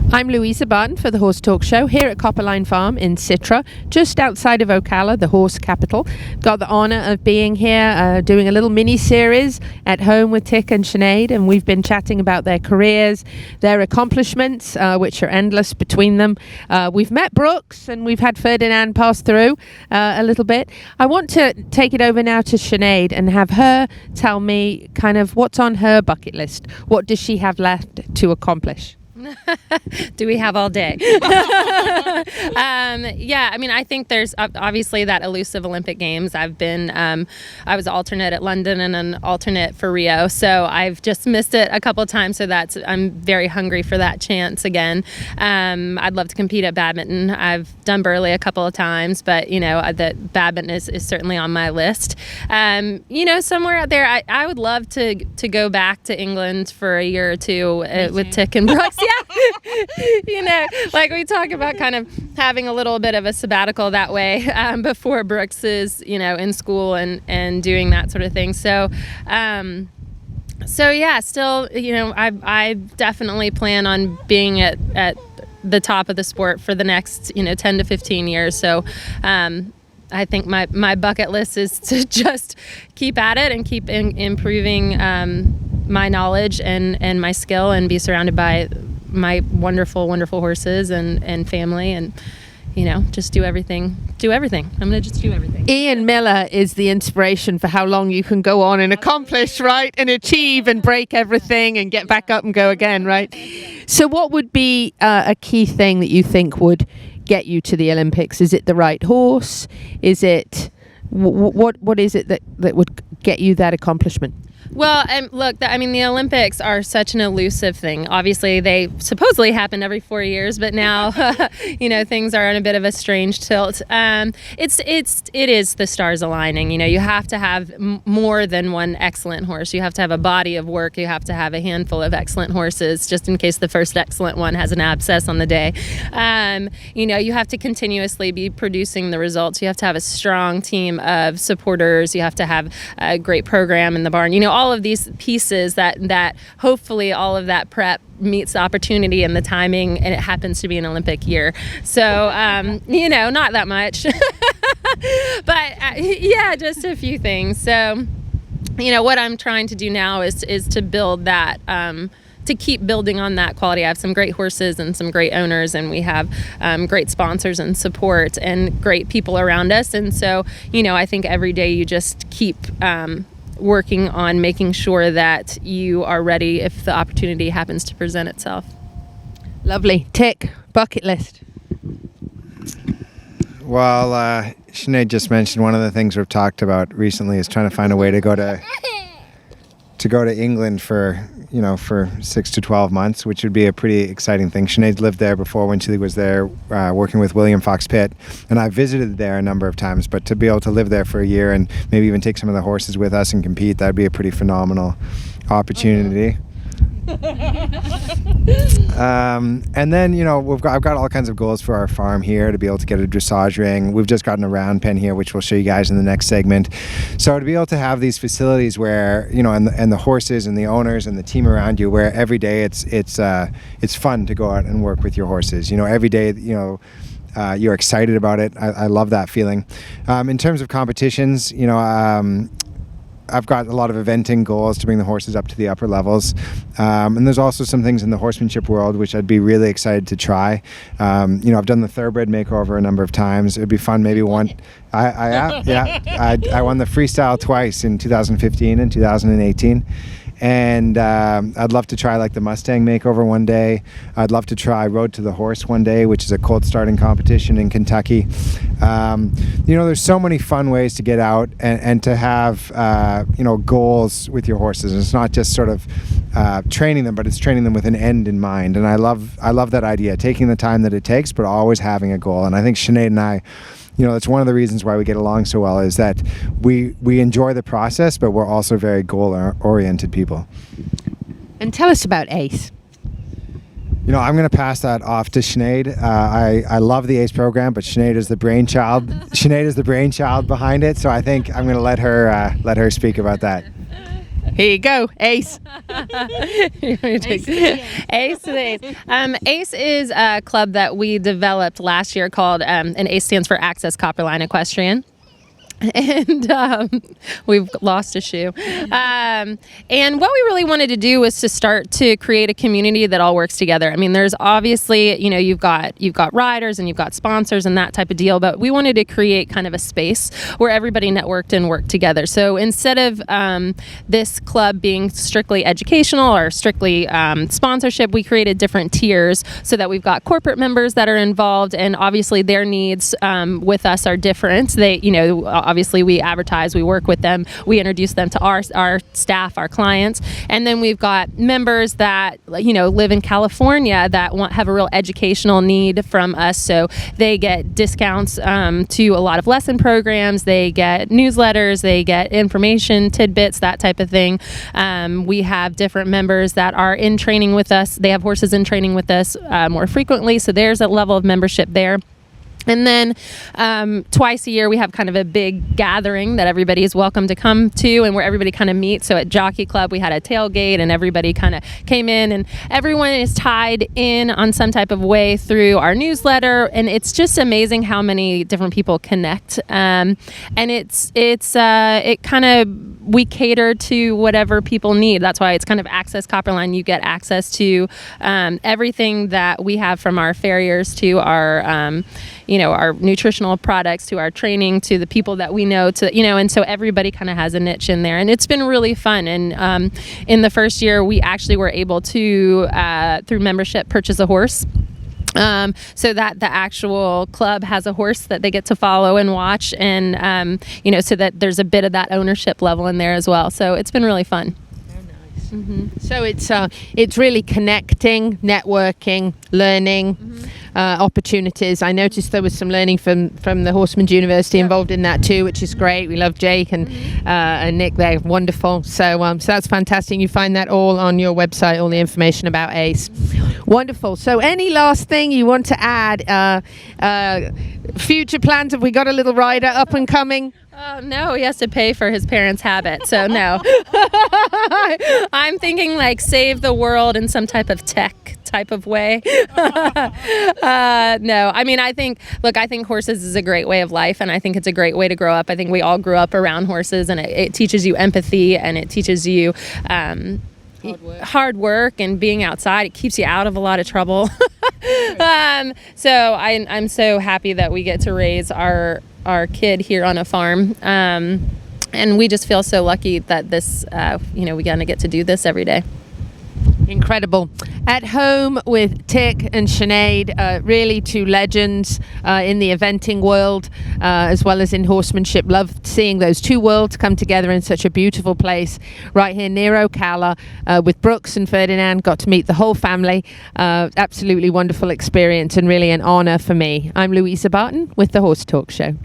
I'm Louisa Barton for the Horse Talk Show here at Copperline Farm in Citra, just outside of Ocala, the horse capital. Got the honour of being here, doing a little mini-series at home with Tik and Sinead, and we've been chatting about their careers, their accomplishments, which are endless between them. We've met Brooks and we've had Ferdinand pass through a little bit. I want to take it over now to Sinead and have her tell me kind of what's on her bucket list. What does she have left to accomplish? Do we have all day? Yeah, I mean, I think there's obviously that elusive Olympic Games. I was alternate at London and an alternate for Rio, so I've just missed it a couple of times. So I'm very hungry for that chance again. I'd love to compete at badminton. I've done Burley a couple of times, but the badminton is certainly on my list. Somewhere out there, I would love to go back to England for a year or two with Tik and Brooks. Yeah, like we talk about kind of having a little bit of a sabbatical that way before Brooks is, in school and doing that sort of thing. So yeah, still, I definitely plan on being at the top of the sport for the next, 10 to 15 years. So I think my bucket list is to just keep at it and keep improving my knowledge and my skill and be surrounded by my wonderful, wonderful horses and family and, just do everything. I'm going to just do everything. Ian Miller is the inspiration for how long you can go on and accomplish, right? And achieve and break everything and get back up and go again, right? So what would be a key thing that you think would get you to the Olympics? Is it the right horse? Is it what is it that would get you that accomplishment? Well, look, the Olympics are such an elusive thing. Obviously, they supposedly happen every 4 years, but now, things are on a bit of a strange tilt. It is the stars aligning. You have to have more than one excellent horse. You have to have a body of work. You have to have a handful of excellent horses, just in case the first excellent one has an abscess on the day. You have to continuously be producing the results. You have to have a strong team of supporters. You have to have a great program in the barn. All of these pieces that hopefully all of that prep meets the opportunity and the timing, and it happens to be an Olympic year. So, not that much, but yeah, just a few things. So, what I'm trying to do now is to build that, to keep building on that quality. I have some great horses and some great owners, and we have great sponsors and support and great people around us. And so, I think every day you just keep working on making sure that you are ready if the opportunity happens to present itself. Lovely. Tik, bucket list. Well, Sinead just mentioned one of the things we've talked about recently is trying to find a way to go to England for 6 to 12 months, which would be a pretty exciting thing. Sinead lived there before when she was there working with William Fox Pitt, and I visited there a number of times, but to be able to live there for a year and maybe even take some of the horses with us and compete, that'd be a pretty phenomenal opportunity. And then, I've got all kinds of goals for our farm here to be able to get a dressage ring. We've just gotten a round pen here, which we'll show you guys in the next segment. So to be able to have these facilities where, and the horses and the owners and the team around you, where every day it's fun to go out and work with your horses. Every day, you're excited about it. I love that feeling. In terms of competitions, I've got a lot of eventing goals to bring the horses up to the upper levels. And there's also some things in the horsemanship world which I'd be really excited to try. I've done the thoroughbred makeover a number of times. It'd be fun maybe one. I won the freestyle twice in 2015 and 2018. And I'd love to try like the Mustang makeover one day. I'd love to try Road to the Horse one day, which is a colt starting competition in Kentucky. There's so many fun ways to get out and to have goals with your horses. And it's not just sort of training them, but it's training them with an end in mind. And I love that idea, taking the time that it takes, but always having a goal. And I think Sinead and I, that's one of the reasons why we get along so well, is that we enjoy the process, but we're also very goal-oriented people. And tell us about ACE. I'm going to pass that off to Sinead. I love the ACE program, but Sinead is the brainchild. Sinead is the brainchild behind it, so I think I'm going to let her speak about that. Here you go, Ace. Ace is a club that we developed last year called, and ACE stands for Access Copperline Equestrian. And we've lost a shoe. And what we really wanted to do was to start to create a community that all works together. I mean, there's obviously, you've got riders and you've got sponsors and that type of deal, but we wanted to create kind of a space where everybody networked and worked together. So instead of this club being strictly educational or strictly sponsorship, we created different tiers so that we've got corporate members that are involved, and obviously their needs with us are different. They, obviously we advertise, we work with them, we introduce them to our staff, our clients, and then we've got members that live in California that have a real educational need from us, so they get discounts to a lot of lesson programs, they get newsletters, they get information tidbits, that type of thing. We have different members that are in training with us, they have horses in training with us more frequently, so there's a level of membership there. And then twice a year we have kind of a big gathering that everybody is welcome to come to, and where everybody kind of meets. So at Jockey Club we had a tailgate and everybody kind of came in, and everyone is tied in on some type of way through our newsletter, and it's just amazing how many different people connect. And it kind of, we cater to whatever people need. That's why it's kind of Access Copperline. You get access to everything that we have, from our farriers to our our nutritional products, to our training, to the people that we know, and so everybody kind of has a niche in there, and it's been really fun. And in the first year we actually were able to through membership purchase a horse, so that the actual club has a horse that they get to follow and watch, and so that there's a bit of that ownership level in there as well. So it's been really fun. Mm-hmm. So it's really connecting, networking, learning, opportunities. I noticed there was some learning from the Horseman's University involved in that too, which is great. We love Jake and Nick; they're wonderful. So that's fantastic. You find that all on your website, all the information about ACE. Wonderful. So any last thing you want to add? Future plans? Have we got a little rider up and coming? No, he has to pay for his parents' habit, so no. I'm thinking like save the world in some type of tech type of way. No, I mean, I think horses is a great way of life, and I think it's a great way to grow up. I think we all grew up around horses, and it teaches you empathy, and it teaches you hard work and being outside. It keeps you out of a lot of trouble. So I'm so happy that we get to raise our kid here on a farm, and we just feel so lucky that this we gonna get to do this every day. Incredible. At home with Tik and Sinead, really two legends in the eventing world, as well as in horsemanship. Loved seeing those two worlds come together in such a beautiful place right here near Ocala, with Brooks and Ferdinand. Got to meet the whole family. Absolutely wonderful experience, and really an honor for me. I'm Louisa Barton with the Horse Talk Show.